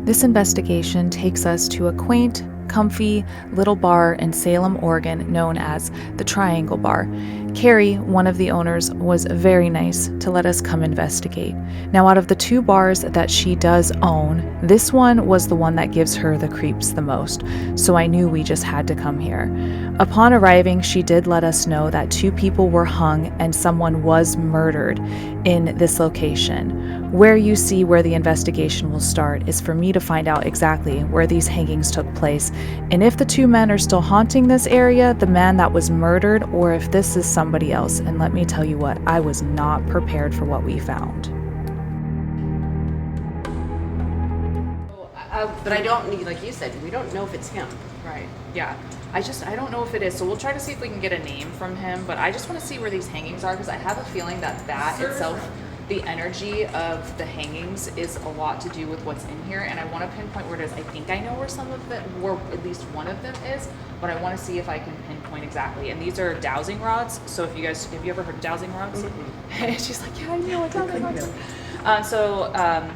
This investigation takes us to a quaint, comfy little bar in Salem, Oregon, known as the Triangle Bar. Carrie, one of the owners, was very nice to let us come investigate. Now, out of the 2 bars that she does own, this one was the one that gives her the creeps the most, so I knew we just had to come here. Upon arriving, she did let us know that 2 people were hung and someone was murdered in this location. Where you see where the investigation will start is for me to find out exactly where these hangings took place, and if the 2 men are still haunting this area, the man that was murdered, or if this is somebody else. And let me tell you what, I was not prepared for what we found. But I don't need, like you said, we don't know if it's him. Right. Yeah. I don't know if it is. So we'll try to see if we can get a name from him. But I just want to see where these hangings are, because I have a feeling that itself, the energy of the hangings, is a lot to do with what's in here. And I want to pinpoint where it is. I think I know where some of it, where at least one of them is. But I want to see if I can pinpoint exactly. And these are dowsing rods. So if you guys, have you ever heard of dowsing rods? Mm-hmm. She's like, yeah, I know what dowsing rods are.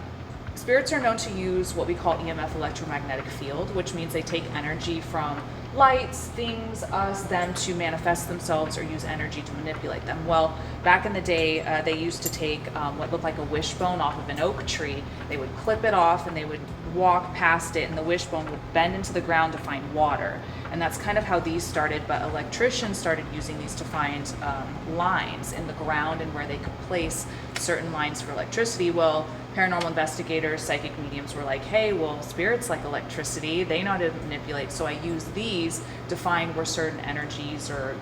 Spirits are known to use what we call EMF, electromagnetic field, which means they take energy from lights, things, us, them to manifest themselves or use energy to manipulate them. Well, back in the day, they used to take what looked like a wishbone off of an oak tree. They would clip it off and they would walk past it, and the wishbone would bend into the ground to find water. And that's kind of how these started, but electricians started using these to find lines in the ground and where they could place certain lines for electricity. Well, paranormal investigators, psychic mediums were like, hey, well, spirits like electricity, they know how to manipulate, so I use these to find where certain energies or,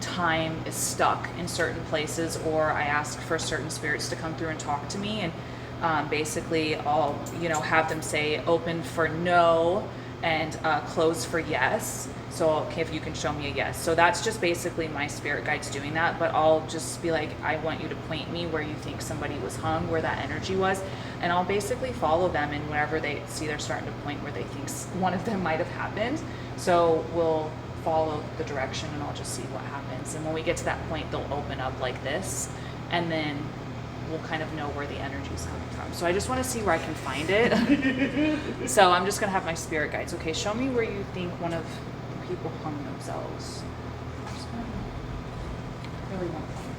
time is stuck in certain places, or I ask for certain spirits to come through and talk to me, and basically I'll, have them say open for no and close for yes. So, okay, if you can show me a yes. So that's just basically my spirit guides doing that, but I'll just be like, I want you to point me where you think somebody was hung, where that energy was, and I'll basically follow them, and whenever they see they're starting to point where they think one of them might have happened, so we'll follow the direction and I'll just see what happens. And when we get to that point, they'll open up like this, and then we'll kind of know where the energy is coming from. So I just want to see where I can find it. So I'm just going to have my spirit guides. Okay, show me where you think one of the people hung themselves. I'm just gonna really want to find it.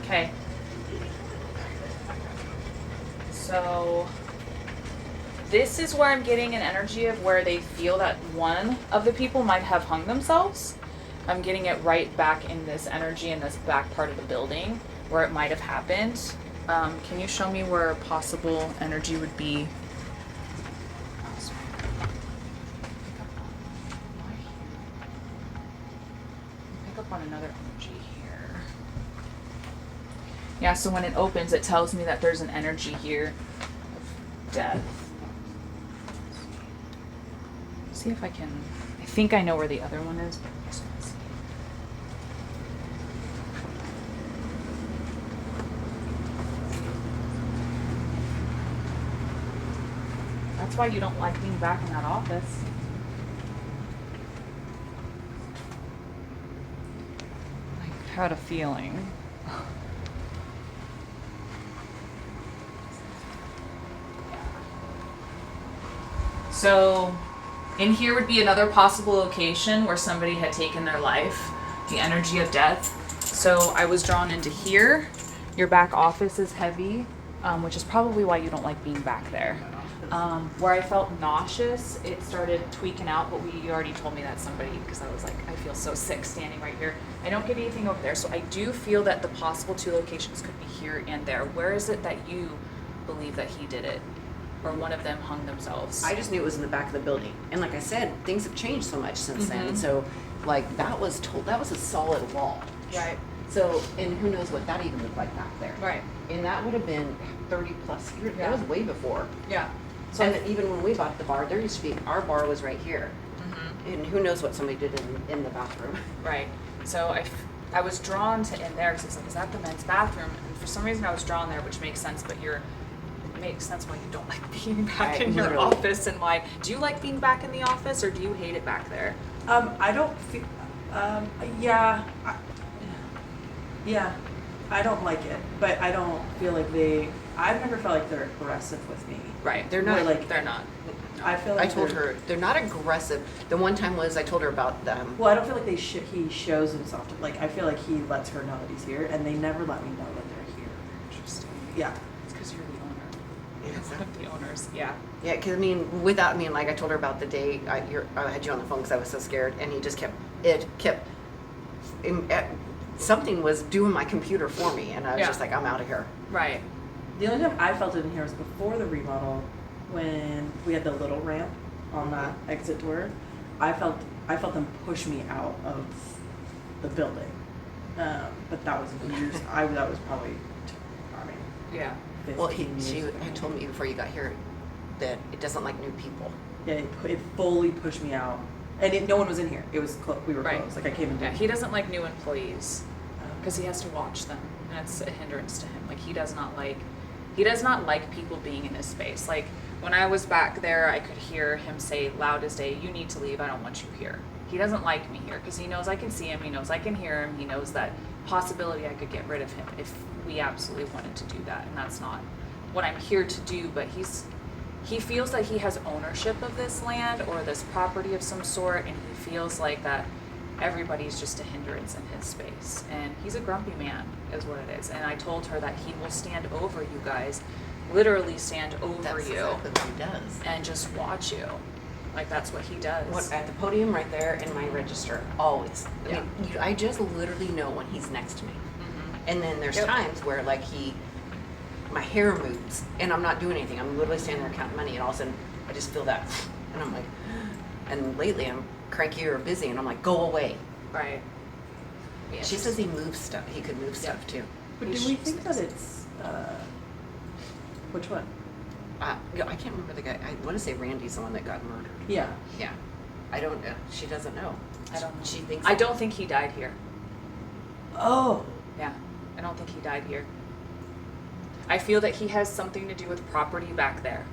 Okay. So this is where I'm getting an energy of where they feel that one of the people might have hung themselves. I'm getting it right back in this energy in this back part of the building where it might have happened. Can you show me where possible energy would be? Pick up on another energy here. Yeah, so when it opens, it tells me that there's an energy here of death. See if I can. I think I know where the other one is, but I just want to see. That's why you don't like being back in that office. I had a feeling. So in here would be another possible location where somebody had taken their life, the energy of death. So I was drawn into here. Your back office is heavy, which is probably why you don't like being back there. Where I felt nauseous, it started tweaking out, but you already told me that somebody, because I was like, I feel so sick standing right here. I don't get anything over there, so I do feel that the possible 2 locations could be here and there. Where is it that you believe that he did it? Or one of them hung themselves? I just knew it was in the back of the building, and like I said, things have changed so much since then. So, like that was a solid wall, Right. So, and who knows what that even looked like back there? Right. And that would have been 30 plus years. Yeah. That was way before. Yeah. So And even when we bought the bar, there used to be our bar was right here. And who knows what somebody did in the bathroom. Right. So I was drawn to in there because it's like, is that the men's bathroom? And for some reason I was drawn there, which makes sense, but it makes sense why you don't like being back in your office and why. Do you like being back in the office or do you hate it back there? I don't feel, yeah, I don't like it, but I don't feel like I've never felt like they're aggressive with me. Right. They're not. Like, they're not. I feel like I told her they're not aggressive. The one time was I told her about them. Well, I don't feel like he shows himself. Like, I feel like he lets her know that he's here, and they never let me know that they're here. Interesting. Yeah. It's because you're the owner. Yeah. You're one of the owners. Yeah. Yeah, because I mean, without me, like I told her about the day I had you on the phone because I was so scared, and he just something was doing my computer for me, and I was just like, I'm out of here. Right. The only time I felt it in here was before the remodel, when we had the little ramp on that exit door. I felt them push me out of the building, but that was years. That was probably, I mean, Yeah. 15 Well, years she ago. had told me before you got here that it doesn't like new people. Yeah, it fully pushed me out, and no one was in here. It was we were Right. closed. Like I came in. Yeah. He doesn't like new employees because he has to watch them, and it's a hindrance to him. Like he does not like people being in his space. Like when I was back there, I could hear him say loud as day, "You need to leave. I don't want you here." He doesn't like me here because he knows I can see him. He knows I can hear him. He knows that possibility I could get rid of him if we absolutely wanted to do that, and that's not what I'm here to do. But he feels that he has ownership of this land or this property of some sort, and he feels like that everybody's just a hindrance in his space. And he's a grumpy man, is what it is. And I told her that he will stand over you guys, literally stand over That's you, exactly what he does. and just watch you. Like that's what he does. What, at the podium right there in my register, always. I Yeah. mean, I just literally know when he's next to me. Mhm. And then there's Yep. times where like my hair moves and I'm not doing anything. I'm literally standing there counting money, and all of a sudden I just feel that, and I'm like, and lately I'm cranky or busy, and I'm like, go away. Right. Yeah, She says he moves stuff. He could move stuff too. But do we think that it's which one? Yeah, I can't remember the guy. I want to say Randy's the one that got murdered. Yeah. Yeah. I don't know. She doesn't know. I don't know. She thinks. I don't think he died here. Oh. Yeah, I don't think he died here. I feel that he has something to do with property back there,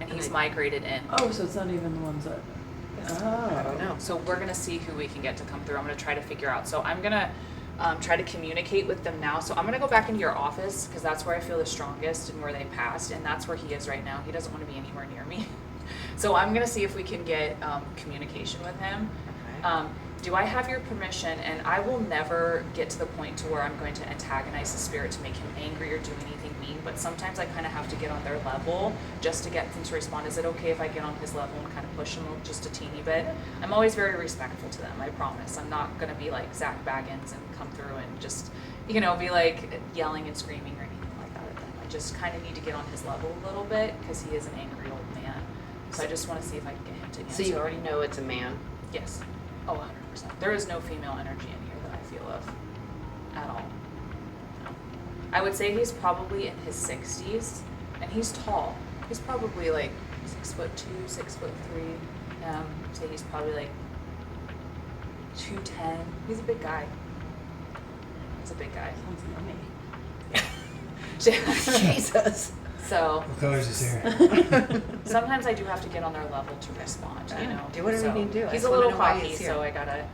and he's migrated in. Oh, so it's not even the ones that. Oh. I don't know. So we're gonna see who we can get to come through. I'm gonna try to figure out. So I'm gonna try to communicate with them now. So I'm gonna go back into your office because that's where I feel the strongest and where they passed, and that's where he is right now. He doesn't want to be anywhere near me. So I'm gonna see if we can get communication with him. Okay. Do I have your permission? And I will never get to the point to where I'm going to antagonize the spirit to make him angry or do anything mean, but sometimes I kind of have to get on their level just to get them to respond. Is it okay if I get on his level and kind of push him just a teeny bit? I'm always very respectful to them, I promise. I'm not going to be like Zach Baggins and come through and just, be like yelling and screaming or anything like that at them. I just kind of need to get on his level a little bit because he is an angry old man. So I just want to see if I can get him to answer. So you already know it's a man. Yes. Oh, 100%. There is no female energy in here that I feel of at all. No. I would say he's probably in his 60s, and he's tall. He's probably like 6'2", 6'3". Say he's probably like 210. He's a big guy. He's a big guy. Sounds yummy. Jesus. So What color is his hair? sometimes I do have to get on their level to respond, Do whatever you need to do. I He's just a wanna little know why cocky, he's so here. I gotta,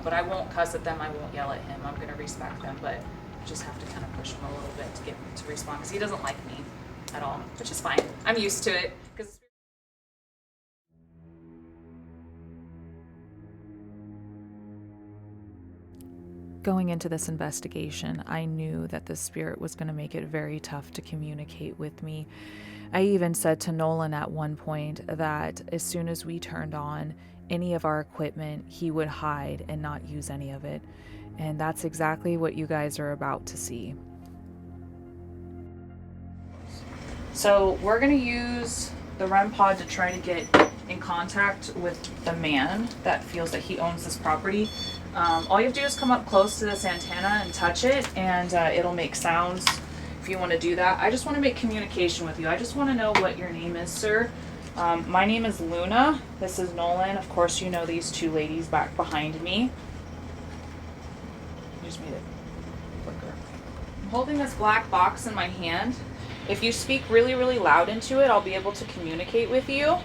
but I won't cuss at them. I won't yell at him. I'm gonna respect them, but just have to kind of push him a little bit to get him to respond because he doesn't like me at all, which is fine. I'm used to it because. Going into this investigation, I knew that the spirit was going to make it very tough to communicate with me. I even said to Nolan at one point that as soon as we turned on any of our equipment, he would hide and not use any of it. And that's exactly what you guys are about to see. So we're gonna use the REM pod to try to get in contact with the man that feels that he owns this property. All you have to do is come up close to this antenna and touch it, and it'll make sounds if you want to do that. I just want to make communication with you. I just want to know what your name is, sir. My name is Luna. This is Nolan. Of course, you know these two ladies back behind me. I just made it flicker. I'm holding this black box in my hand. If you speak really, really loud into it, I'll be able to communicate with you.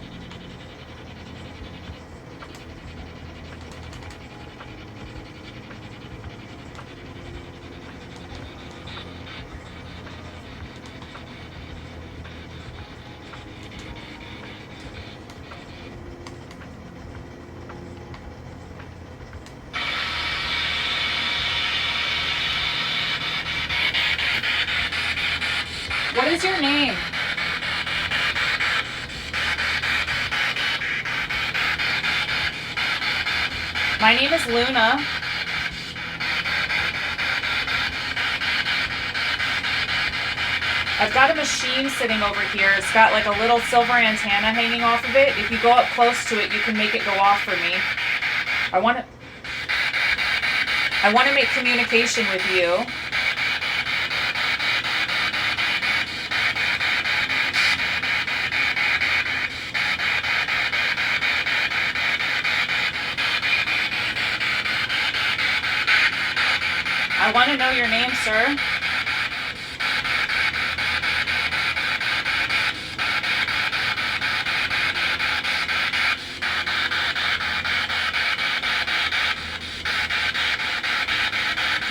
What is your name? My name is Luna. I've got a machine sitting over here. It's got like a little silver antenna hanging off of it. If you go up close to it, you can make it go off for me. I want to make communication with you. I want to know your name, sir.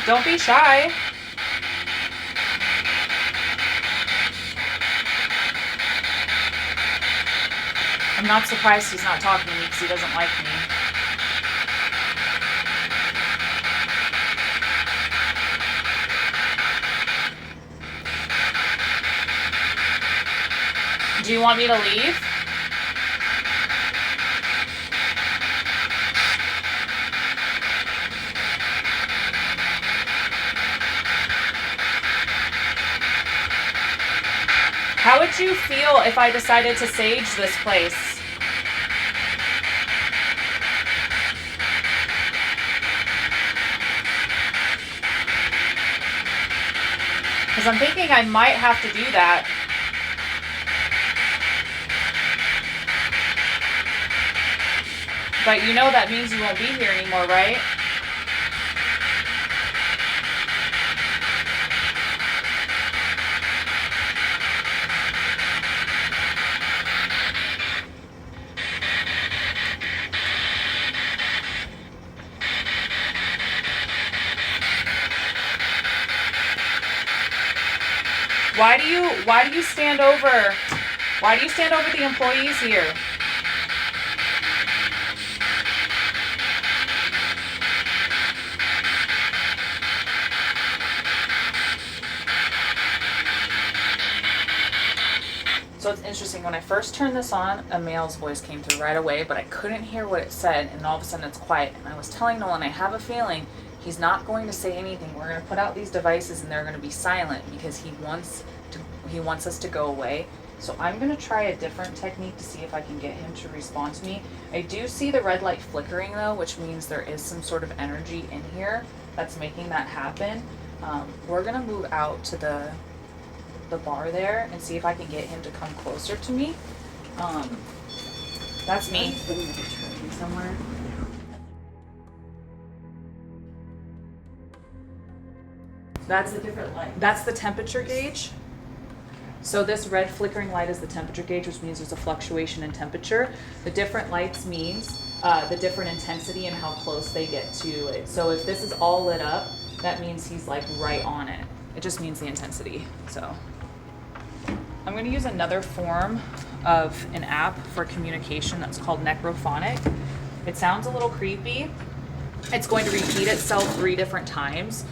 Don't be shy. I'm not surprised he's not talking to me because he doesn't like me. Do you want me to leave? How would you feel if I decided to sage this place? Because I'm thinking I might have to do that. But you know that means you won't be here anymore, right? Why do you stand over the employees here? So it's interesting, when I first turned this on, a male's voice came through right away, but I couldn't hear what it said, and all of a sudden it's quiet. And I was telling Nolan, I have a feeling he's not going to say anything. We're going to put out these devices and they're going to be silent because he wants us to go away. So I'm going to try a different technique to see if I can get him to respond to me. I do see the red light flickering though, which means there is some sort of energy in here that's making that happen. We're going to move out to the bar there and see if I can get him to come closer to me. That's me. Somewhere. That's a different light. That's the temperature gauge. So this red flickering light is the temperature gauge, which means there's a fluctuation in temperature. The different lights means the different intensity and how close they get to it. So if this is all lit up, that means he's like right on it. It just means the intensity. So I'm going to use another form of an app for communication that's called Necrophonic. It sounds a little creepy. It's going to repeat itself 3 different times.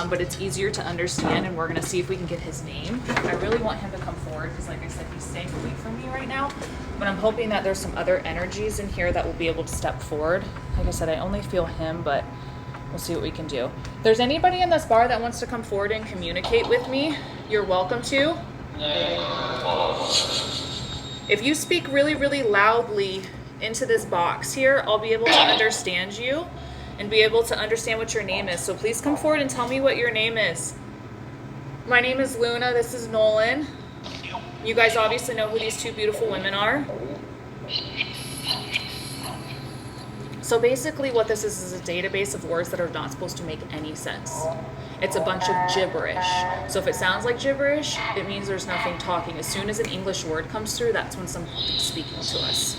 But it's easier to understand, and we're going to see if we can get his name. I really want him to come forward because, like I said, he's staying away from me right now. But I'm hoping that there's some other energies in here that will be able to step forward. Like I said, I only feel him, but we'll see what we can do. If there's anybody in this bar that wants to come forward and communicate with me, you're welcome to. If you speak really, really loudly into this box here, I'll be able to understand you and be able to understand what your name is. So please come forward and tell me what your name is. My name is Luna. This is Nolan. You guys obviously know who these 2 beautiful women are. So basically what this is a database of words that are not supposed to make any sense. It's a bunch of gibberish. So if it sounds like gibberish, it means there's nothing talking. As soon as an English word comes through, that's when something's speaking to us.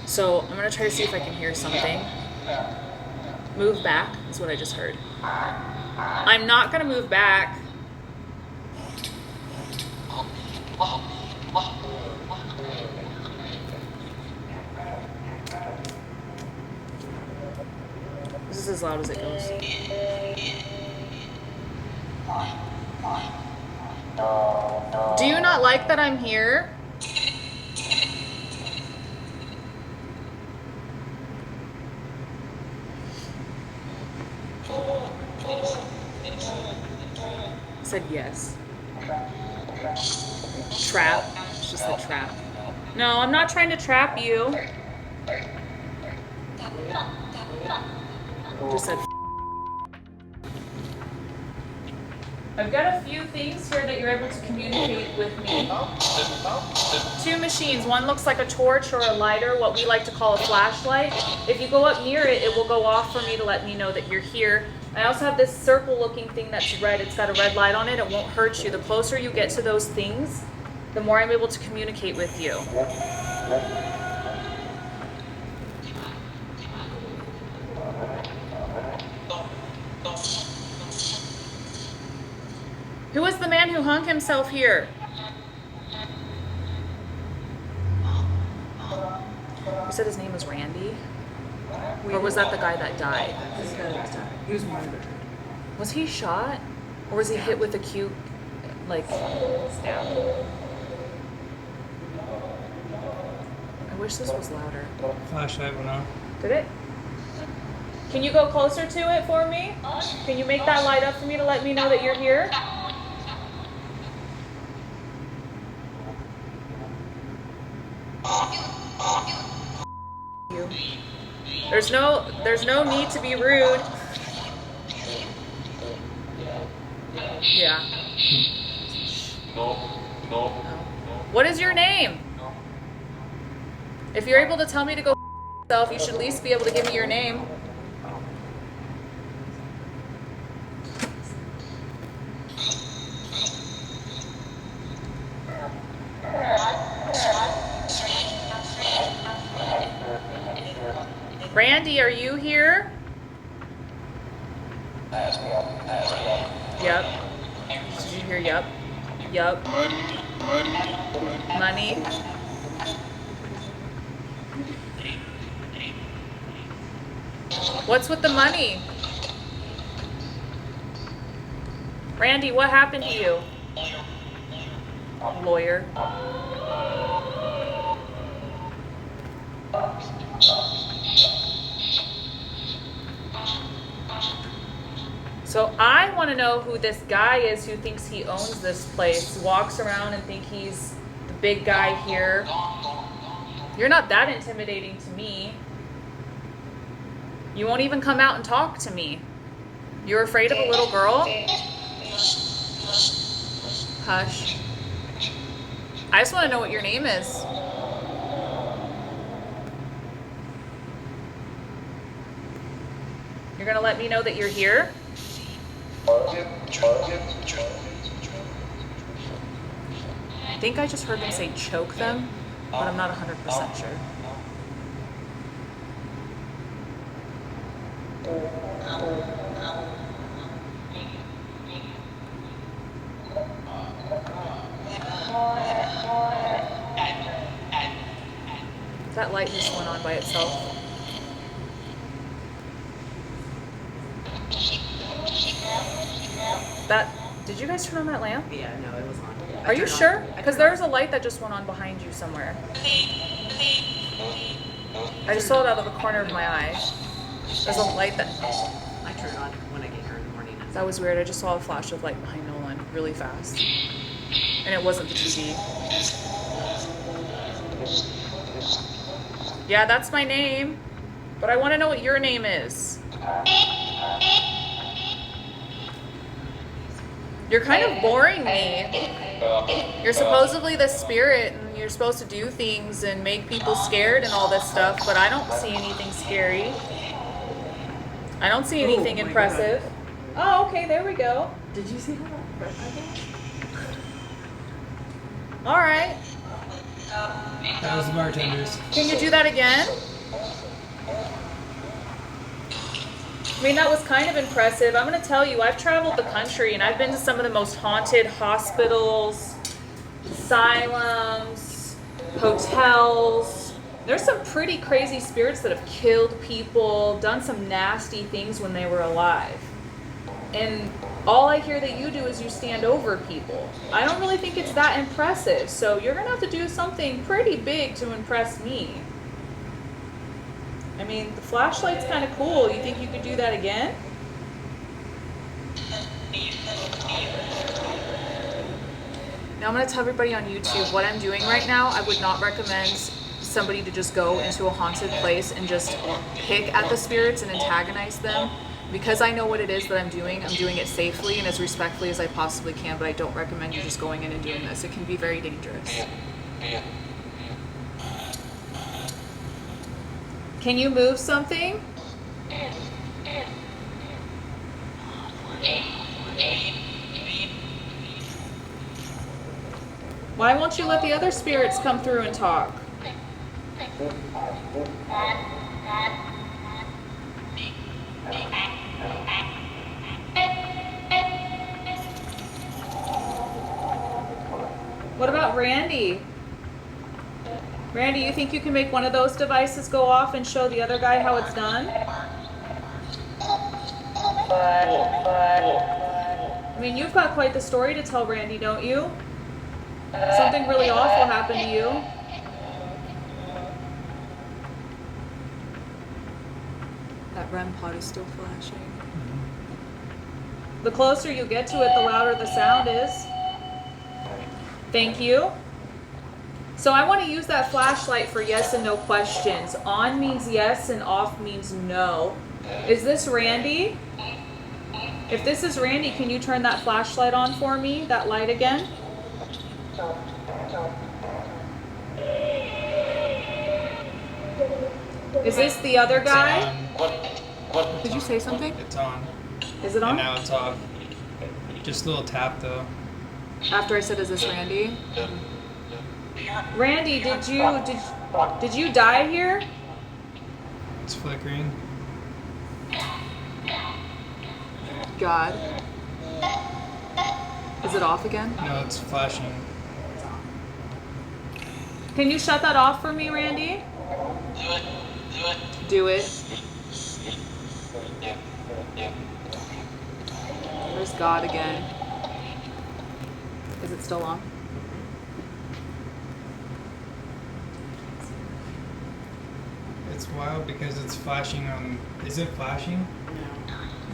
So I'm gonna try to see if I can hear something. Move back is what I just heard. I'm not gonna move back. This is as loud as it goes. Do you not like that I'm here? I said yes. Trap. She said trap. No, I'm not trying to trap you. Just said. I've got a few things here that you're able to communicate with me. Two machines. One looks like a torch or a lighter, what we like to call a flashlight. If you go up near it, it will go off for me to let me know that you're here. I also have this circle-looking thing that's red. It's got a red light on it. It won't hurt you. The closer you get to those things, the more I'm able to communicate with you. Who was the man who hung himself here? You said his name was Randy? Or was that the guy that died? He was murdered. Was he shot? Or was he hit with a cute, like, stab? I wish this was louder. Flashlight went off. Did it? Can you go closer to it for me? Can you make that light up for me to let me know that you're here? You. There's no need to be rude. Yeah. No. What is your name? If you're able to tell me to go yourself, you should at least be able to give me your name. Randy, are you here? Yep. Did you hear yep? Yep. Money. What's with the money? Randy, what happened to you? Lawyer. So I want to know who this guy is who thinks he owns this place, walks around and think he's the big guy here. You're not that intimidating to me. You won't even come out and talk to me. You're afraid of a little girl? Hush. I just want to know what your name is. You're going to let me know that you're here? I think I just heard them say choke them, but I'm not 100% sure. That light just went on by itself. Did you guys turn on that lamp? Yeah, no, it was on. Are you sure? Because there's a light that just went on behind you somewhere. I just saw it out of the corner of my eye. There's a light that... I turn it on when I get here in the morning. That was weird. I just saw a flash of light behind Nolan really fast. And it wasn't the TV. Yeah, that's my name. But I want to know what your name is. You're kind of boring me. You're supposedly the spirit, and you're supposed to do things and make people scared and all this stuff, but I don't see anything scary. I don't see anything my impressive. Oh, okay, there we go. Did you see how that All right. That was the bartenders. Can you do that again? I mean, that was kind of impressive. I'm going to tell you, I've traveled the country and I've been to some of the most haunted hospitals, asylums, hotels. There's some pretty crazy spirits that have killed people, done some nasty things when they were alive. And all I hear that you do is you stand over people. I don't really think it's that impressive. So you're going to have to do something pretty big to impress me. I mean, the flashlight's kind of cool. You think you could do that again? Now I'm going to tell everybody on YouTube what I'm doing right now. I would not recommend somebody to just go into a haunted place and just pick at the spirits and antagonize them. Because I know what it is that I'm doing it safely and as respectfully as I possibly can, but I don't recommend you just going in and doing this. It can be very dangerous. Can you move something? Why won't you let the other spirits come through and talk? What about Randy? Randy, you think you can make one of those devices go off and show the other guy how it's done? I mean, you've got quite the story to tell, Randy, don't you? Something really awful happened to you. That REM pod is still flashing. The closer you get to it, the louder the sound is. Thank you. So I want to use that flashlight for yes and no questions. On means yes and off means no. Is this Randy? If this is Randy, can you turn that flashlight on for me? That light again? Is this the other guy? Did you say something? It's on. Is it on? And now it's off. Just a little tap though. After I said, is this Randy? Randy, did you die here? It's flickering. God. Is it off again? No, it's flashing. Can you shut that off for me, Randy? Do it. There's God again. Is it still on? It's wild because it's flashing on. Is it flashing?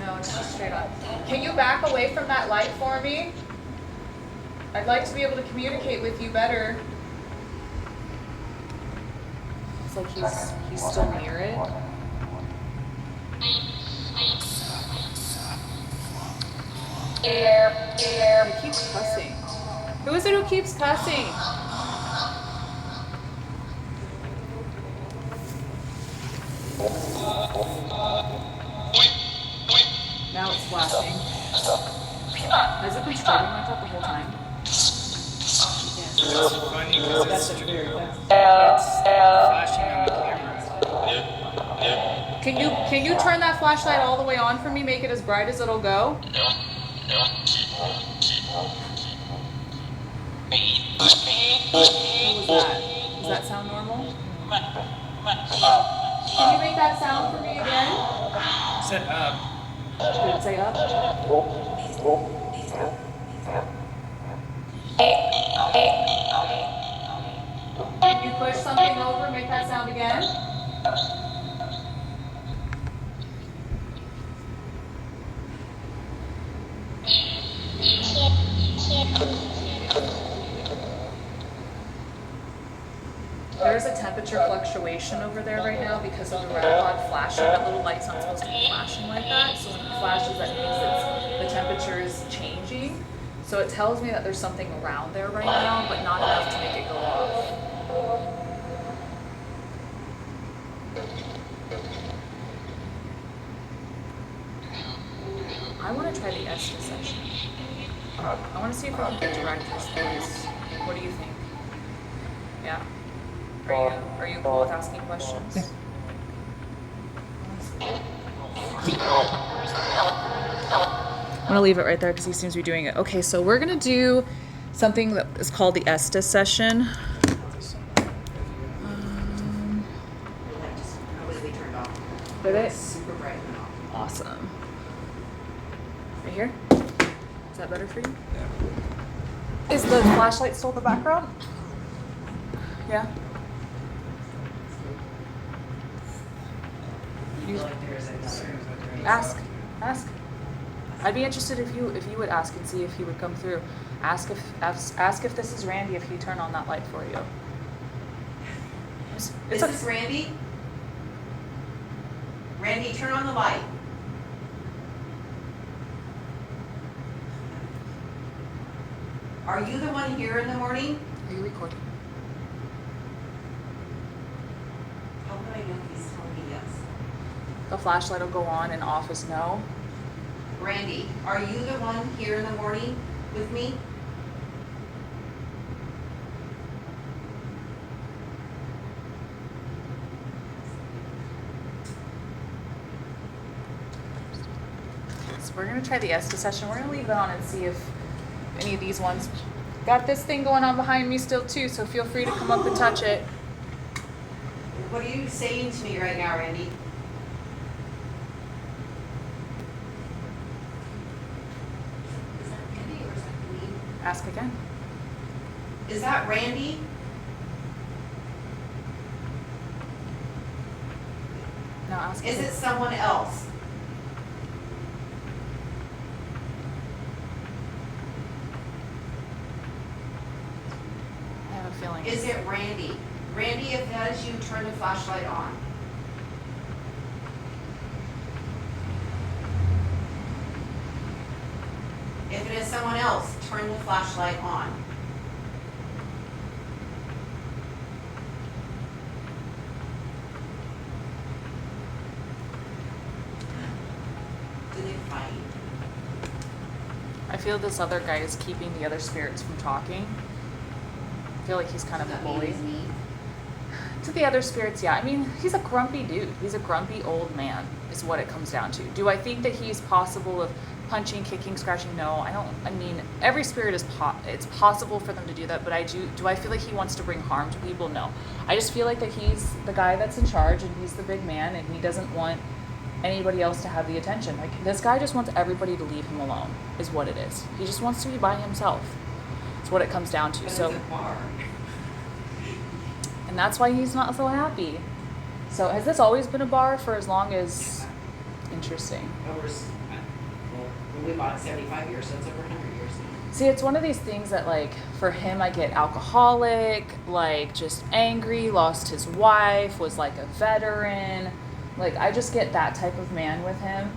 No, it's just straight on. Can you back away from that light for me? I'd like to be able to communicate with you better. It's like he's still near it. He keeps cussing. Who is it who keeps cussing? Now it's flashing. Has it been struggling like that the whole time? It's funny because it's flashing on the camera. Can you turn that flashlight all the way on for me? Make it as bright as it'll go? What was that? Does that sound normal? Can you make that sound for me again? Set up. Did it say up? Can you push something over and make that sound again? There's a temperature fluctuation over there right now because of the red pod flashing. That little light's not supposed to be flashing like that. So when it flashes, that means that the temperature is changing. So So it tells me that there's something around there right now, but not enough to make it go off. I want to try the Estes Session. I want to see if I can get direct response. What do you think? Yeah? Are you cool with asking questions? I'm gonna leave it right there because he seems to be doing it. Okay, so we're gonna do something that is called the Estes Session. Completely turned off. Did it? It's super bright and off. Awesome. Right here? Is that better for you? Yeah. Is the flashlight still in the background? Yeah. You feel like there's another. Ask. I'd be interested if you would ask and see if he would come through. Ask if this is Randy, if he turn on that light for you. Is this Randy? Randy, turn on the light. Are you the one here in the morning? Are you recording? How would I know if he's telling me yes? The flashlight will go on and off as no. Randy, are you the one here in the morning with me? So we're gonna try the Estes Session. We're gonna leave it on and see if any of these ones got this thing going on behind me still too. So feel free to come up and touch it. What are you saying to me right now, Randy? Is that Randy or is that me? Ask again. Is that Randy? No, ask Is again. it someone else? I have a feeling. Is it Randy? Randy, if that is you, turn the flashlight on. If it is someone else, turn the flashlight on. Do they fight? I feel this other guy is keeping the other spirits from talking. I feel like he's kind of a That bully. means me. To the other spirits, yeah. I mean, he's a grumpy dude. He's a grumpy old man, is what it comes down to. Do I think that he's possible of punching, kicking, scratching? No, I don't. I mean, every spirit is it's possible for them to do that, but do I feel like he wants to bring harm to people? No. I just feel like that he's the guy that's in charge and he's the big man and he doesn't want anybody else to have the attention. Like, this guy just wants everybody to leave him alone, is what it is. He just wants to be by himself. It's what it comes down to. But So. it's a bar. And that's why he's not so happy. So has this always been a bar for as long as? Interesting. Well, when we bought it 75 years, so it's over 100 years now. See, it's one of these things that, like, for him, I get alcoholic, like, just angry, lost his wife, was like a veteran. Like, I just get that type of man with him.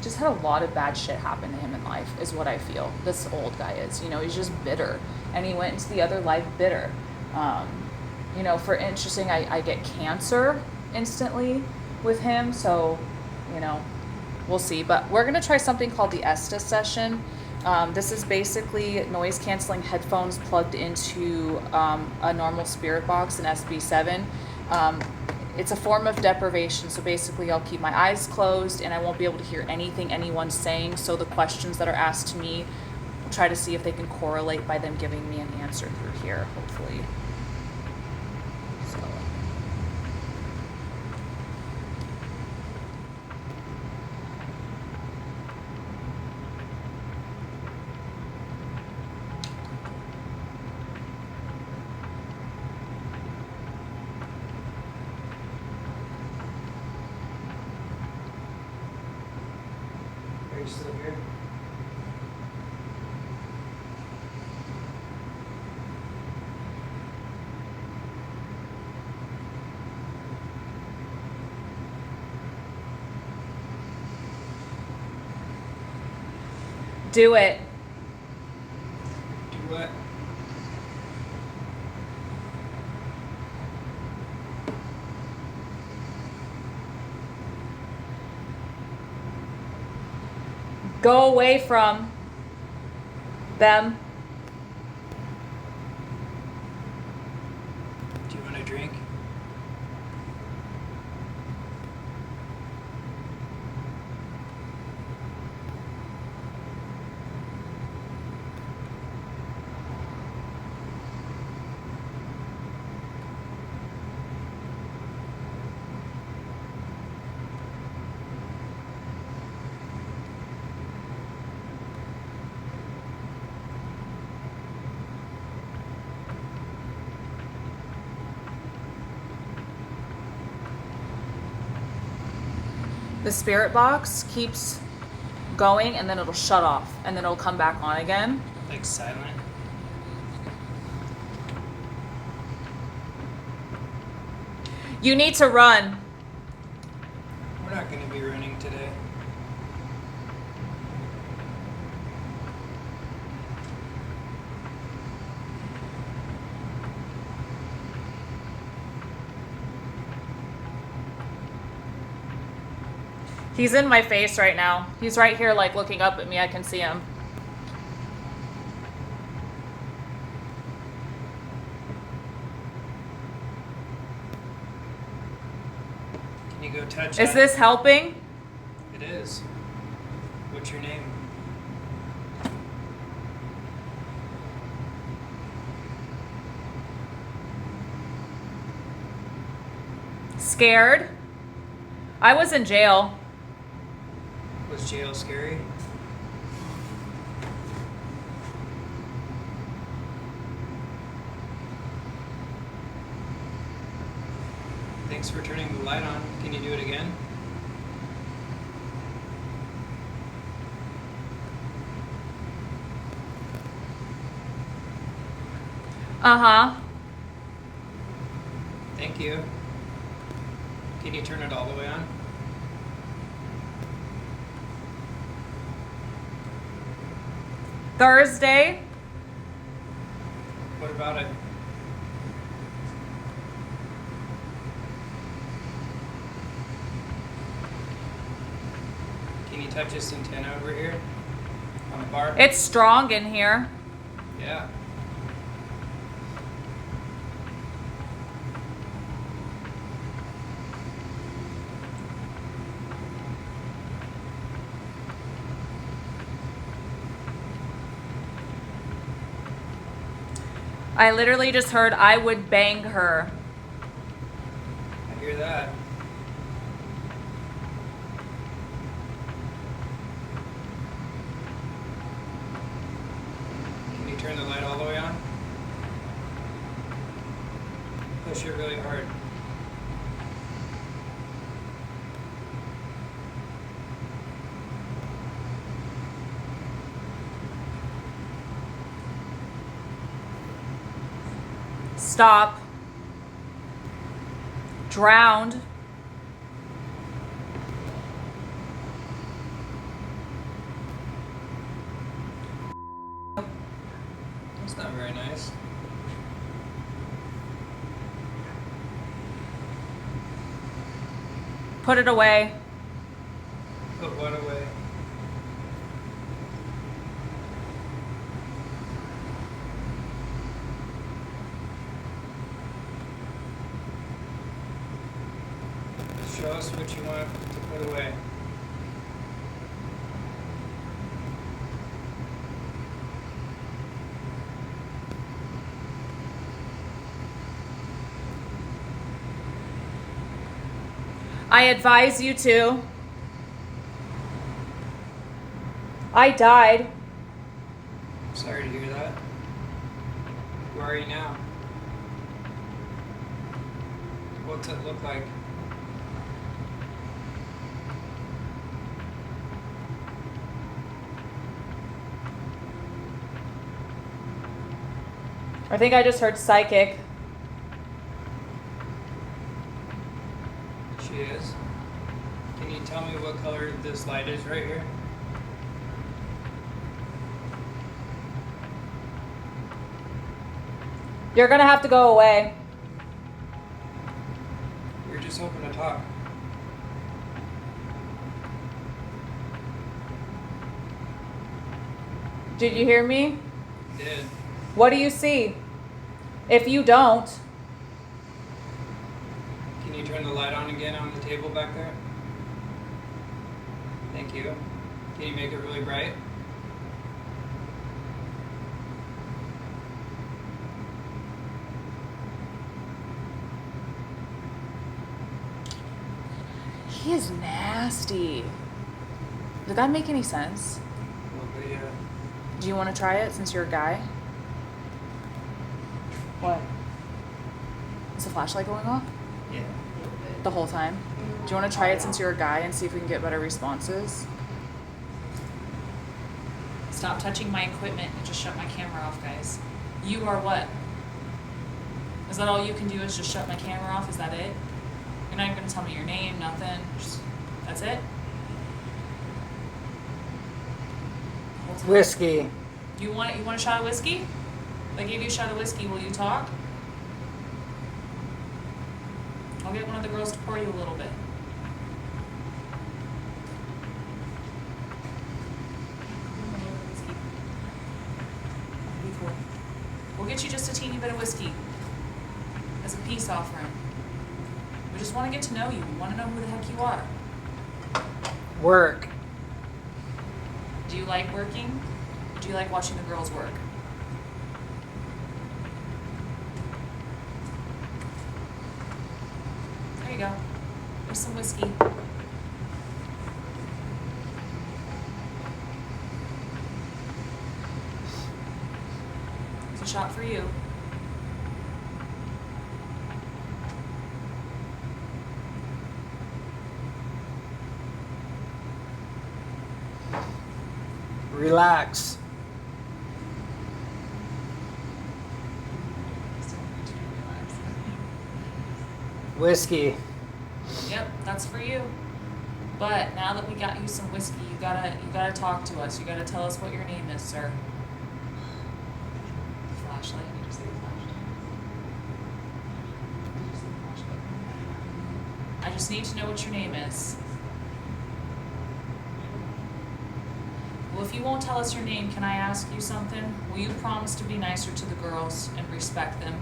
Just had a lot of bad shit happen to him in life, is what I feel. This old guy is, he's just bitter. And he went into the other life bitter. For interesting, I get cancer instantly with him. So, we'll see. But we're going to try something called the Estes Session. This is basically noise canceling headphones plugged into a normal spirit box, an SB7. It's a form of deprivation, so basically I'll keep my eyes closed and I won't be able to hear anything anyone's saying, so the questions that are asked to me, I'll try to see if they can correlate by them giving me an answer through here, hopefully. So. Are you still here? Do it. Do what? Go away from them. Do you want a drink? The spirit box keeps going and then it'll shut off and then it'll come back on again. Like silent? You need to run. We're not going to be running today. He's in my face right now. He's right here, like looking up at me. I can see him. Can you go touch Is that? this helping? It is. What's your name? Scared? I was in jail. Was jail scary? Thanks for turning the light on. Can you do it again? Uh-huh. Thank you. Can you turn it all the way on? Thursday? What about it? Can you touch this antenna over here on the bar? It's strong in here. Yeah. I literally just heard I would bang her. I hear that. Can you turn the light all the way on? Push it really hard. Stop. Drowned. That's not very nice. Put it away. Put what away? Show us what you want to put away. I advise you to. I died. Sorry to hear that. Where are you now? What's it look like? I think I just heard psychic. She is. Can you tell me what color this light is right here? You're gonna have to go away. You're just hoping to talk. Did you hear me? Did. What do you see? If you don't, Can you turn the light on again on the table back there? Thank you. Can you make it really bright? he is nasty. Did that make any sense? A little bit, yeah. Do you want to try it since you're a guy? What? Is the flashlight going off Yeah. the whole time? Do you want to try it since you're a guy and see if we can get better responses? Stop touching my equipment and just shut my camera off, guys. You are what? Is that all you can do is just shut my camera off? Is that it? You're not even going to tell me your name, nothing? Just, that's it? Whole time. Whiskey. You want a shot of whiskey? If I gave you a shot of whiskey, will you talk? I'll get one of the girls to pour you a little bit. Be cool. We'll get you just a teeny bit of whiskey as a peace offering. We just want to get to know you. We want to know who the heck you are. Work. Do you like working? Or do you like watching the girls work? There you go. Here's some whiskey. It's a shot for you. Relax. Whiskey. Yep, that's for you. But now that we got you some whiskey, you gotta talk to us. You gotta tell us what your name is, sir. Flashlight. Did you say flashlight? Did you say flashlight? I just need to know what your name is. Well, if you won't tell us your name, can I ask you something? Will you promise to be nicer to the girls and respect them?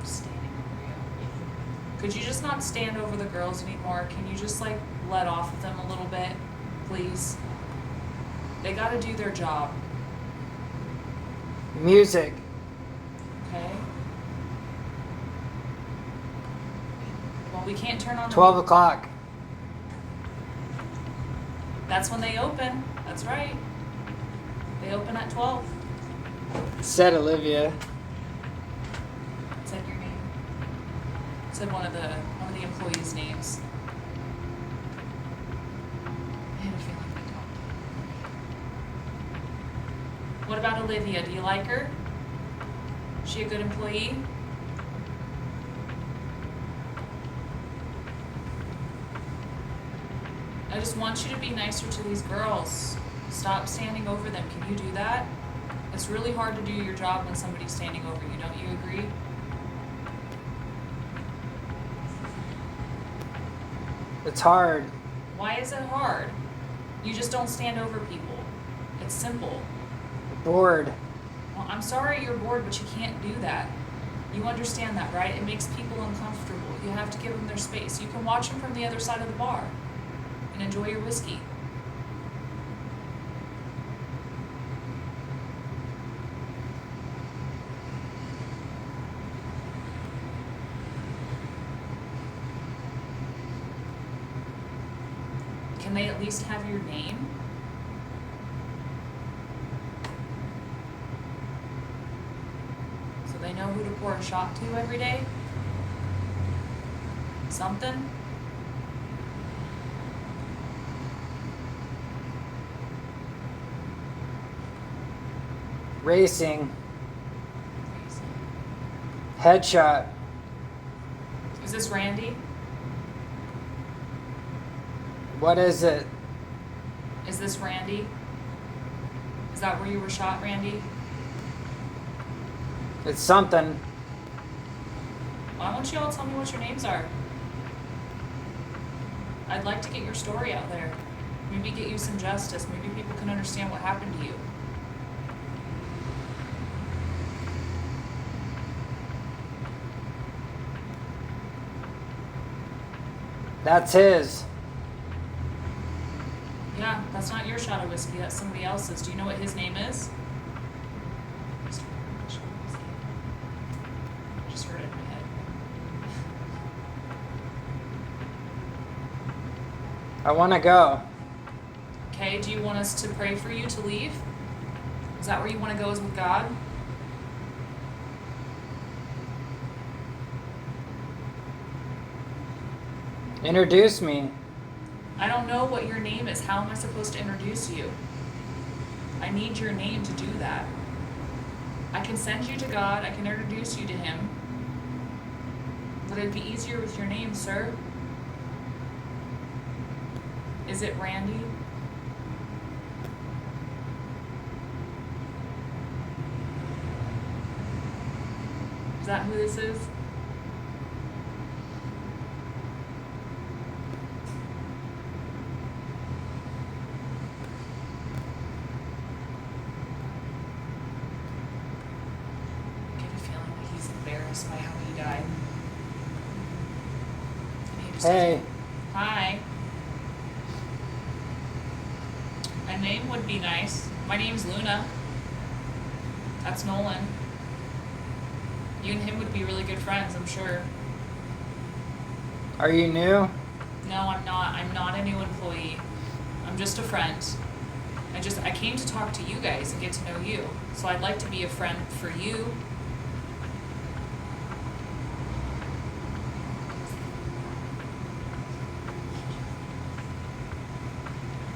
Standing over you. Could you just not stand over the girls anymore? Can you just like let off of them a little bit, please? They gotta do their job, Music. okay? Well, we can't turn on the 12 o'clock. That's when they open. That's right. They open at 12. Said Olivia. Said your name. Said one of the employees' names. I had a feeling they talked. What about Olivia? Do you like her? Is she a good employee? I just want you to be nicer to these girls. Stop standing over them. Can you do that? It's really hard to do your job when somebody's standing over you. Don't you agree? It's hard. Why is it hard? You just don't stand over people. It's simple. Bored. Well, I'm sorry you're bored, but you can't do that. You understand that, right? It makes people uncomfortable. You have to give them their space. You can watch them from the other side of the bar and enjoy your whiskey. Can they at least have your name? So they know who to pour a shot to every day? Something? Racing. Headshot. Is this Randy? What is it? Is this Randy? Is that where you were shot, Randy? It's something. Why don't you all tell me what your names are? I'd like to get your story out there. Maybe get you some justice. Maybe people can understand what happened to you. That's his. Yeah, that's not your shot of whiskey. That's somebody else's. Do you know what his name is? I just heard it in my head. I want to go. Okay, do you want us to pray for you to leave? Is that where you want to go, is with God? Introduce me. I don't know what your name is. How am I supposed to introduce you? I need your name to do that. I can send you to God. I can introduce you to Him. But it'd be easier with your name, sir. Is it Randy? Is that who this is? I get a feeling like he's embarrassed by how he died. And he just Hey, Hi. A name would be nice. My name's Luna. That's Nolan. You and him would be really good friends, I'm sure. are you new? No, I'm not. I'm not a new employee. I'm just a friend. I came to talk to you guys and get to know you. So I'd like to be a friend for you.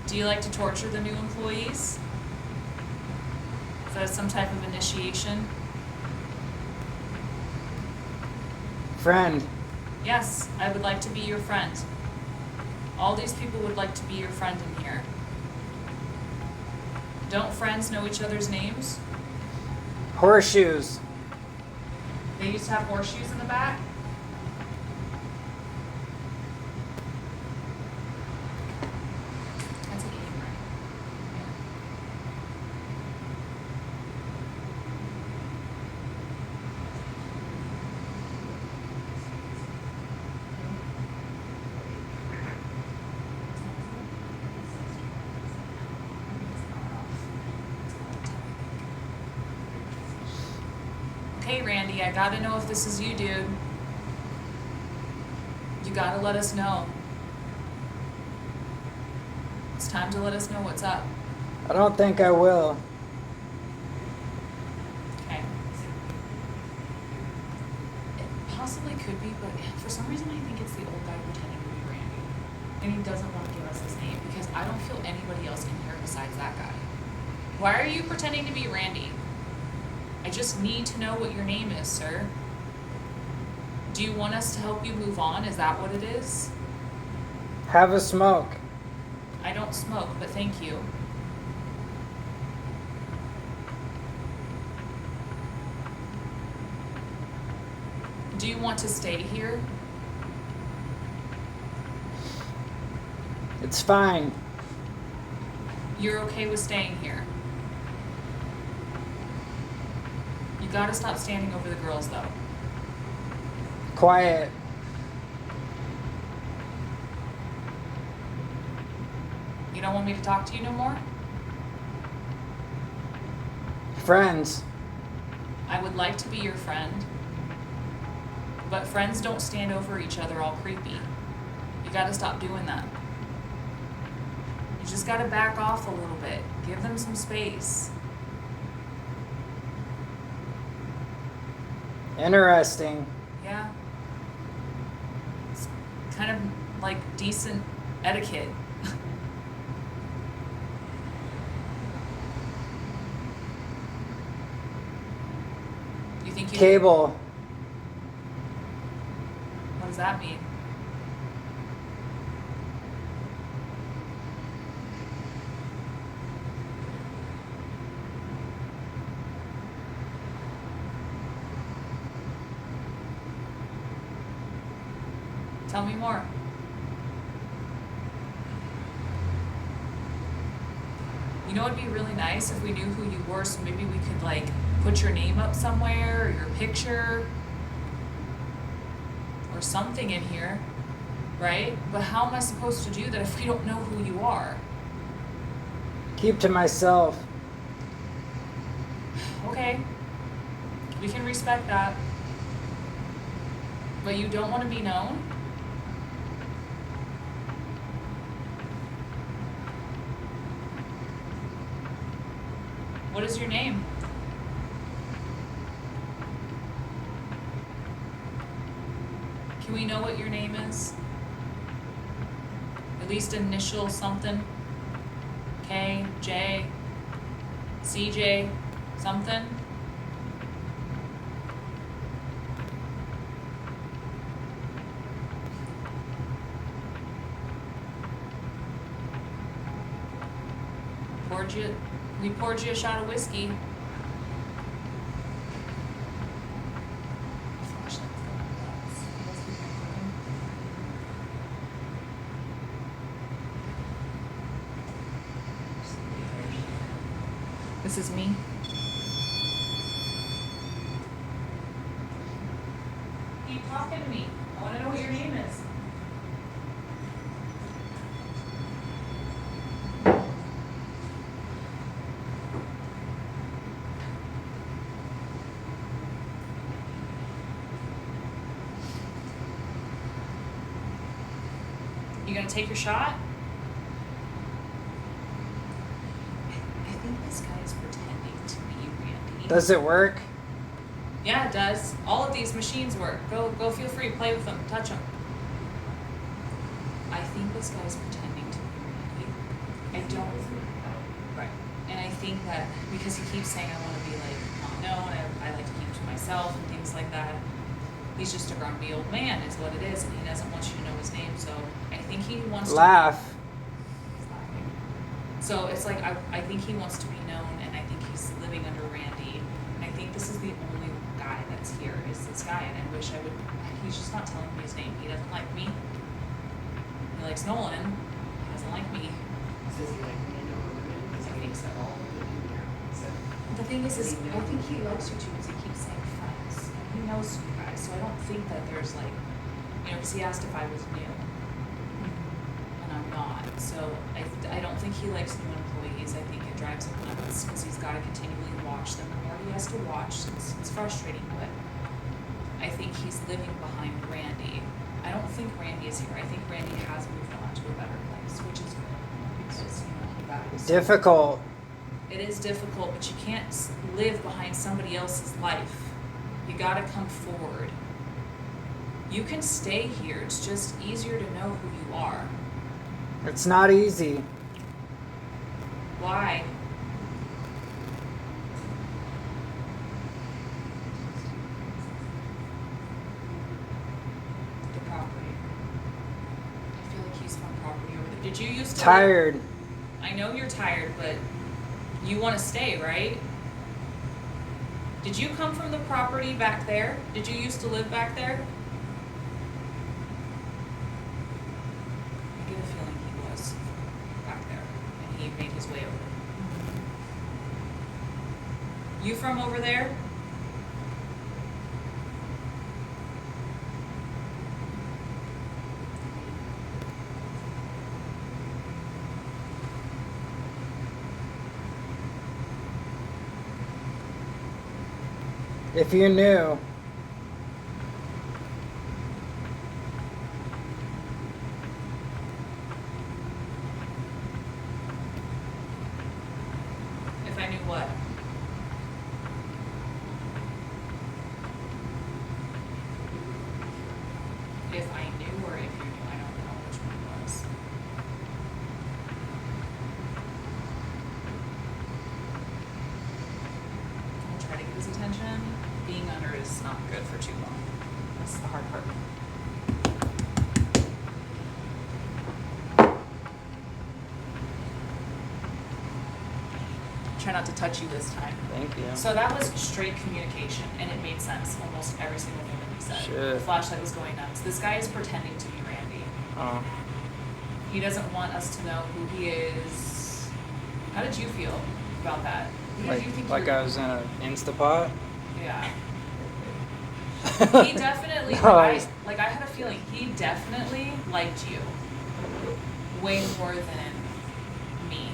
Do you like to torture the new employees? Is that some type of initiation? Friend. Yes, I would like to be your friend. All these people would like to be your friend in here. Don't friends know each other's names? Horseshoes. They used to have horseshoes in the back? That's a game, right? Hey Randy, I gotta know if this is you, dude. You gotta let us know. It's time to let us know what's up. I don't think I will. Okay. It possibly could be, but for some reason I think it's the old guy pretending to be Randy. And he doesn't want to give us his name because I don't feel anybody else in here besides that guy. Why are you pretending to be Randy? I just need to know what your name is, sir. Do you want us to help you move on? Is that what it is? Have a smoke. I don't smoke, but thank you. Do you want to stay here? It's fine. You're okay with staying here? You gotta stop standing over the girls, though. Quiet. You don't want me to talk to you no more? Friends. I would like to be your friend. But friends don't stand over each other all creepy. You gotta stop doing that. You just gotta back off a little bit. Give them some space. Interesting. Yeah. It's kind of like decent etiquette. You think you... Cable. What does that mean? Tell me more. You know, it'd be really nice if we knew who you were, so maybe we could like put your name up somewhere, or your picture, or something in here, right? But how am I supposed to do that if we don't know who you are? Keep to myself. Okay, we can respect that. But you don't want to be known? What is your name? Can we know what your name is? At least initial something? K, J, CJ, something? We poured you a shot of whiskey. This is me. Keep talking to me. I want to know what your name is. You gonna take your shot? I think this guy is pretending to be Randy. Does it work? Yeah, it does. All of these machines work. Go feel free, play with them, touch them. I think this guy's pretending to be Randy. I don't. Right. And I think that because he keeps saying I want to be like not known, I like to keep to myself and things like that. He's just a grumpy old man, is what it is, and he doesn't want you to know his name. So I think he wants Laugh. to. So it's like I think he wants to be known, and I think he's living under Randy. And I think this is the only guy that's here is this guy, and I wish I would. He's just not telling me his name. He doesn't like me. He likes Nolan. He doesn't like me. Says he like me and Nolan. I think so. So The thing is I think he likes you too because he keeps saying friends. And he knows you guys, so I don't think that there's like, because he asked if I was new. And I'm not. So I don't think he likes new employees. I think it drives him nuts because he's got to continually watch them. The more he has to watch, it's frustrating, but I think he's living behind Randy. I don't think Randy is here. I think Randy has moved on to a better place, which is good because, he values Difficult. it is difficult, but you can't live behind somebody else's life. You gotta come forward. You can stay here. It's just easier to know who you are. It's not easy. Why? The property. I feel like he's from property over there. Did you used to Tired. I know you're tired, but you want to stay, right? Did you come from the property back there? Did you used to live back there? I get a feeling he was back there, and he made his way over. You from over there? If you knew. If I knew what? If I knew or if you knew, I don't know which one it was. I'll try to get his attention. Being under is not good for too long. That's the hard part. try not to touch you this time. Thank you. So that was straight communication, and it made sense almost every single thing that he said. Shit. The flashlight was going nuts. This guy is pretending to be Randy. Oh. He doesn't want us to know who he is. How did you feel about that? Who did you think Like you were- I was in an Instapot. Yeah. He definitely, No, I had a feeling he definitely liked you way more than me.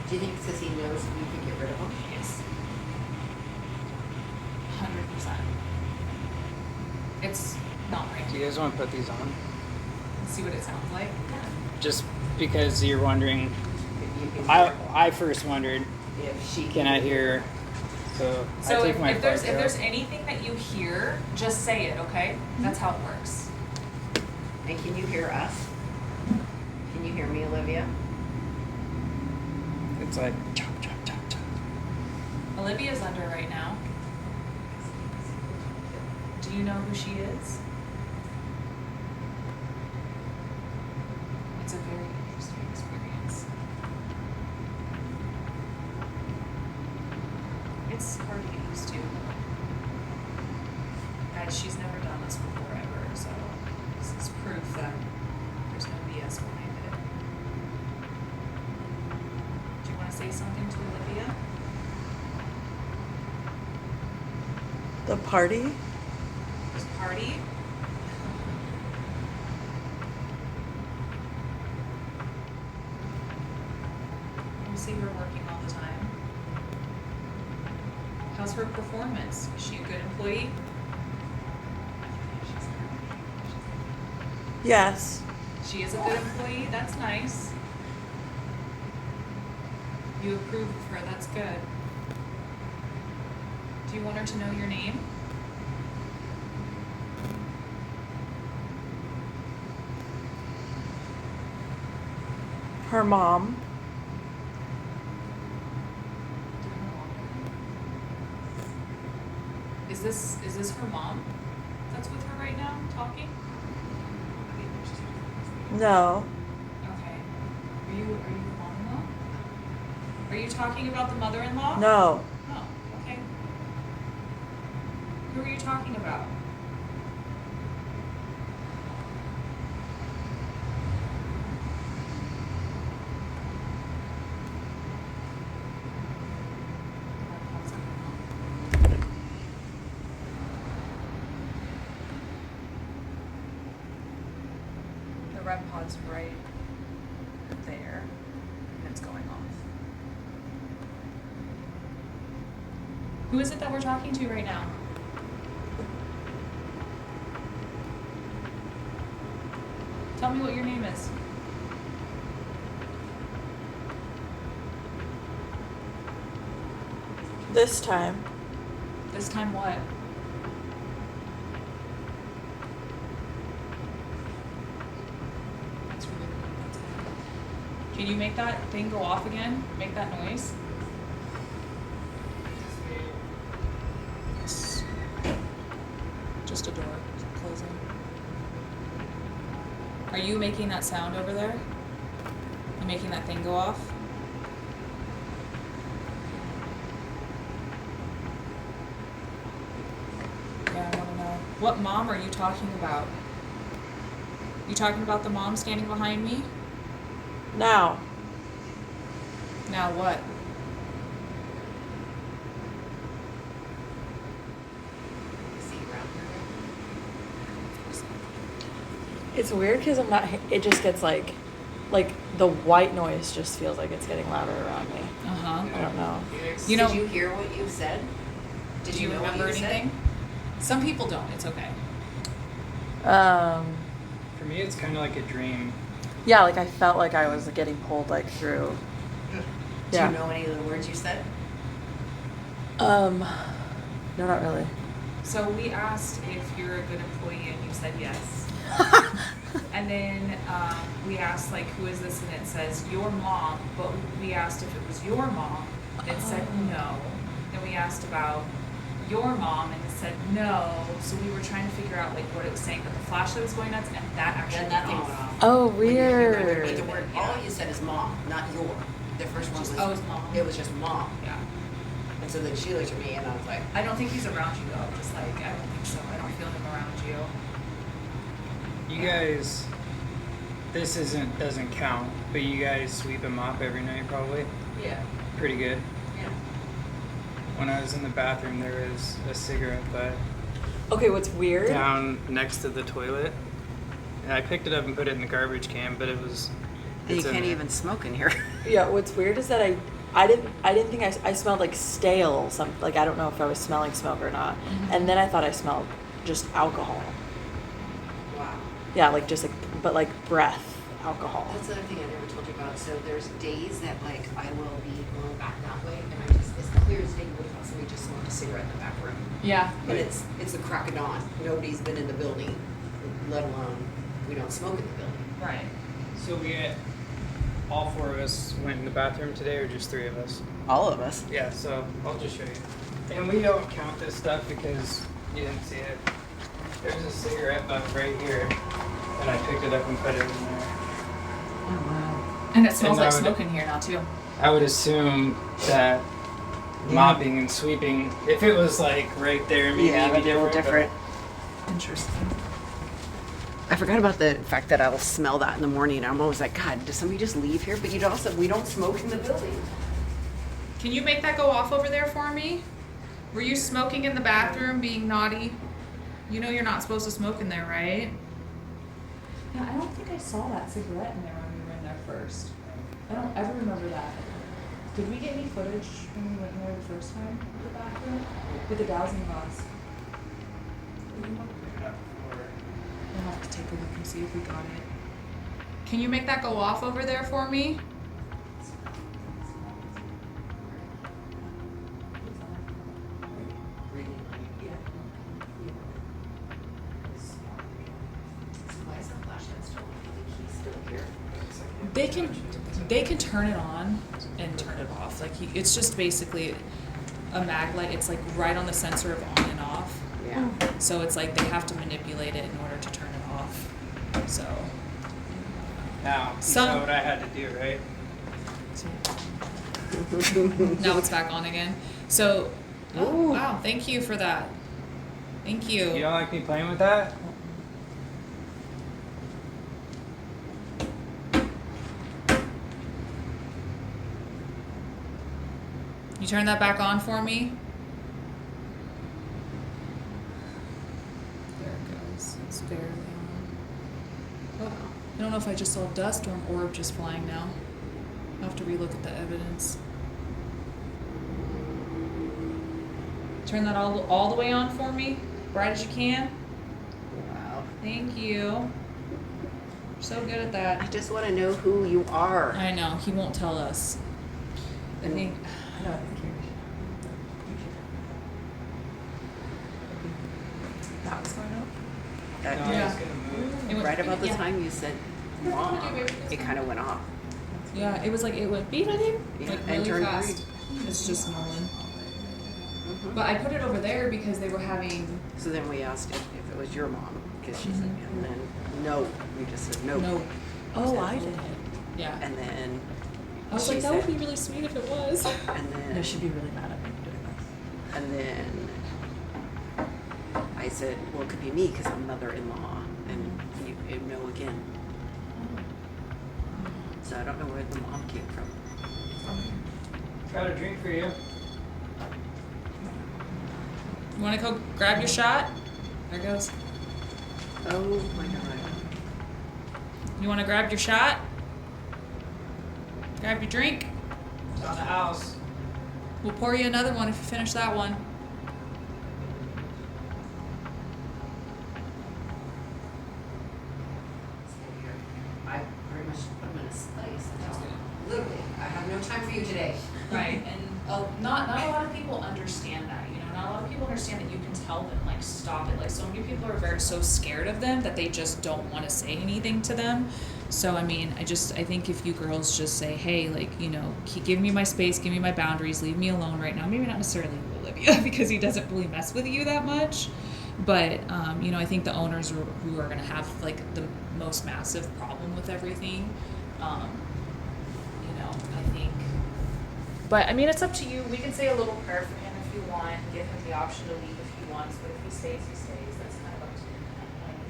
Do you think it's because he knows you can get rid of him? Yes. 100%. It's not Do Randy. you guys want to put these on? Let's see what it sounds like. Just because you're wondering, If you can I first wondered, if she can I hear? So So I take my if there's clothes off. anything that you hear, just say it, okay? That's how it works. And can you hear us? Can you hear me, Olivia? It's like chop chop chop chop. Olivia's under right now. Do you know who she is? It's a very interesting experience. It's hard to get used to. Guys, she's never done this before ever, so this is proof that there's no BS behind it. Do you want to say something to Olivia? The party? This party? You see her working all the time. How's her performance? Is she a good employee? Yes. She is a good employee? That's nice. You approve of her, that's good. Do you want her to know your name? Her mom. Is this her mom that's with her right now, talking? No. Okay. Are you the mom-in-law? Are you talking about the mother-in-law? No. Oh, okay. Who are you talking about? The REM pod's right there, and it's going off. Who is it that we're talking to right now? Tell me what your name is. This time. This time what? That's really good. That's good. Can you make that thing go off again? Make that noise? It's just a door closing. Are you making that sound over there? You making that thing go off? Yeah, I want to know. What mom are you talking about? You talking about the mom standing behind me? Now. Now what? See around her? It's weird because I'm not. It just gets like the white noise just feels like it's getting louder around me. Uh-huh. I don't know. You know, Did you hear what you said? Did do you you know remember what you anything? Some people don't. It's okay. For me, it's kind of like a dream. Yeah, like I felt like I was getting pulled like through. Said? Yeah. Do you know any of the words you said? No, not really. So we asked if you're a good employee, and you said yes. And then we asked, like, who is this? And it says your mom. But we asked if it was your mom. It said no. Then we asked about your mom, and it said no. So we were trying to figure out like what it was saying, but the flashlight was going nuts, and that actually Then that went thing off. went off. Oh, But you hear weird. the word, all you said is mom, not your. The first one was. Oh, it's Mom. It was just Mom. Yeah. And so then she looked at me and I was like, I don't think he's around you though. Just like I don't think so. I don't feel him around you. You guys, this doesn't count, but you guys sweep and mop every night probably. yeah. Pretty good. Yeah. When I was in the bathroom, there was a cigarette butt Okay, what's weird? down next to the toilet, and I picked it up and put it in the garbage can, but it was. And you it's in can't there. even smoke in here. Yeah, what's weird is that I didn't think I smelled like stale something. Like I don't know if I was smelling smoke or not. And then I thought I smelled just alcohol. Wow. Yeah, like just like but like breath alcohol. That's the other thing I never told you about. So there's days that like I will be going back that way and I just, it's clear as day you would have thought somebody just smoked a cigarette in the back room. Yeah. And it's the crack of dawn. Nobody's been in the building, let alone we don't smoke in the building. Right. So we had all 4 of us went in the bathroom today, or just 3 of us? All of us. Yeah. So I'll just show you. And we don't count this stuff because you didn't see it. There's a cigarette butt right here, and I picked it up and put it in there. Oh wow. And it smells And like I would- smoke in here now too. I would assume that mopping and sweeping, if it was like right there, maybe Yeah, it'd be a little different. Interesting. I forgot about the fact that I'll smell that in the morning. I'm always like, God, does somebody just leave here? But we don't smoke in the building. Can you make that go off over there for me? Were you smoking in the bathroom, being naughty? You know you're not supposed to smoke in there, right? Yeah, I don't think I saw that cigarette in there when we were in there first. I don't ever remember that. Did we get any footage when we went in there the first time with the bathroom? With the dowsing rods? We'll have to take a look and see if we got it. Can you make that go off over there for me? Why is that flashlight still on? I think he's still here. They can turn it on and turn it off. Like it's just basically a mag light. It's like right on the sensor of on and off. Yeah. So it's like they have to manipulate it in order to turn it off. So Now, you Some- know what I had to do, right? now it's back on again. So oh, Ooh. wow, thank you for that. Thank you. You don't like me playing with that? You turn that back on for me? There it goes. It's barely on. Oh, I don't know if I just saw dust or an orb just flying now. I'll have to relook at the evidence. Turn that all the way on for me, bright as you can. Wow. Thank you. You're so good at I that. just want to know who you are. I know, he won't tell us. I And- think, I know, I think you should. That was going up? That- No, Yeah. it's gonna move. it went- Right about the yeah. time you said Yeah, mom, what do you do, baby? it kind of went off. Yeah, it was like, it went beep, beep, Yeah, like and really turned fast. It's just Nolan. But I put it over there because they were having So then we asked if it was your mom, because she said, Mhm. and then no, we just said no. no. Oh, I did. Yeah. And then I was she like, that would said- be really sweet if it was. and then No, she'd be really mad at me for doing this. and then I said, well, it could be me because I'm mother-in-law, and you no again. So I don't know where the mom came from. Got a drink for you. You want to go grab your shot? There it goes. Oh my God. You want to grab your shot? Grab your drink? It's on the house. We'll pour you another one if you finish that one. I pretty much I'm in a place. Literally, I have no time for you today. Right, and not a lot of people understand that, you know, not a lot of people understand that you can tell them, like, stop it. Like, so many people are so scared of them that they just don't want to say anything to them. So, I mean, I think if you girls just say, hey, like, you know, give me my space, give me my boundaries, leave me alone right now. Maybe not necessarily Olivia, because he doesn't really mess with you that much. But, you know, I think the owners who are going to have, like, the most massive problem with everything, you know, I think But I mean, it's up to you. We can say a little prayer for him if you want, give him the option to leave if he wants, but if he stays, he stays. That's kind of up to you.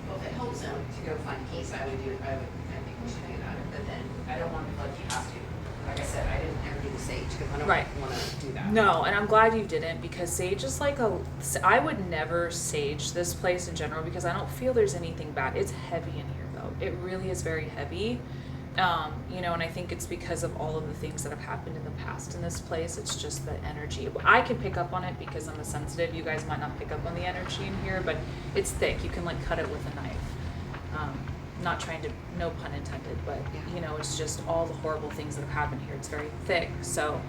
Well, if it helps him to go find peace, I would do it. I think we should do that. But then I don't want to feel like you have to. Like I said, I didn't ever do the sage because I don't Right. want to do that. No, and I'm glad you didn't, because sage is like I would never sage this place in general because I don't feel there's anything bad. It's heavy in here though. It really is very heavy. You know, and I think it's because of all of the things that have happened in the past in this place. It's just the energy. I can pick up on it because I'm a sensitive. You guys might not pick up on the energy in here, but it's thick. You can like cut it with a knife. Not trying to, no pun intended, but you know, it's just all the horrible things that have happened here. It's very thick. So,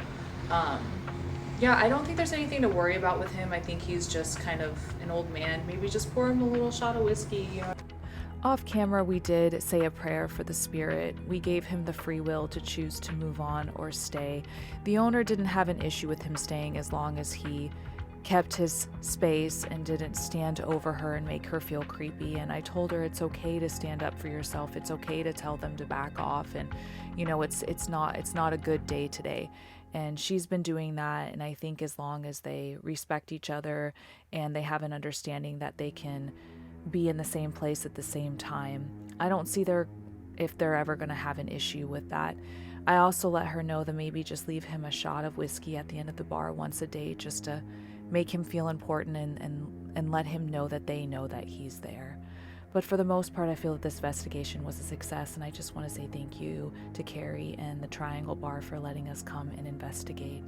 yeah, I don't think there's anything to worry about with him. I think he's just kind of an old man. Maybe just pour him a little shot of whiskey, you know. Off camera, we did say a prayer for the spirit. We gave him the free will to choose to move on or stay. The owner didn't have an issue with him staying as long as he kept his space and didn't stand over her and make her feel creepy. And I told her it's okay to stand up for yourself. It's okay to tell them to back off. And you know, it's not a good day today. And she's been doing that. And I think as long as they respect each other and they have an understanding that they can be in the same place at the same time, I don't see if they're ever going to have an issue with that. I also let her know that maybe just leave him a shot of whiskey at the end of the bar once a day, just to make him feel important and let him know that they know that he's there. But for the most part, I feel that this investigation was a success, and I just want to say thank you to Carrie and the Triangle Bar for letting us come and investigate.